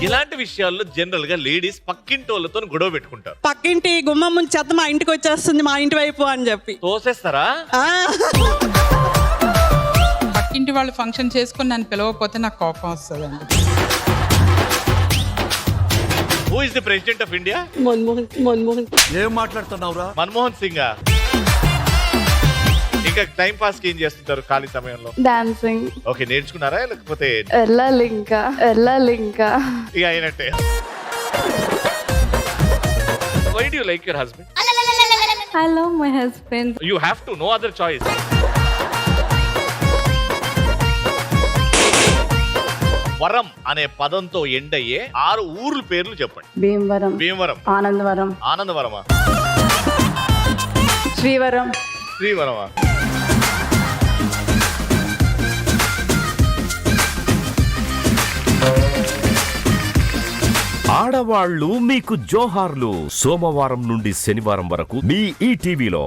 ఇలాంటి విషయాల్లో జనరల్ గా లేడీస్ పక్కింటోళ్ళతో గొడవ పెట్టుకుంటారు. పక్కింటి గుమ్మం ముందు చెత్త మా ఇంటికి వచ్చేస్తుంది మా ఇంటి వైపు అని చెప్పి తోసేస్తారా? పక్కింటి వాళ్ళు ఫంక్షన్ చేసుకుని నన్ను పిలవకపోతే నాకు కోపం వస్తుందండి. Who is the president of India? Manmohan. ఏం మాట్లాడుతున్నావురా? మన్మోహన్ సింగ్. ఇంకా టైం పాస్ కి ఏం చేస్తుంటారు ఖాళీ సమయంలో? డాన్సింగ్. ఓకే, నేర్చుకున్నారా లేకపోతే వెళ్ళాలి ఇంకా ఇక అయినట్టే. Why do you like your husband? I love my husband. You have to, no other choice. వరం అనే పదంతో ఎండ్ అయ్యే 6 ఊర్ల పేర్లు చెప్పండి. భీమవరం, ఆనందవరమా, శ్రీవరమా. ఆడవాళ్ళు మీకు జోహార్లు. సోమవారం నుండి శనివారం వరకు మీ ఈటీవీలో.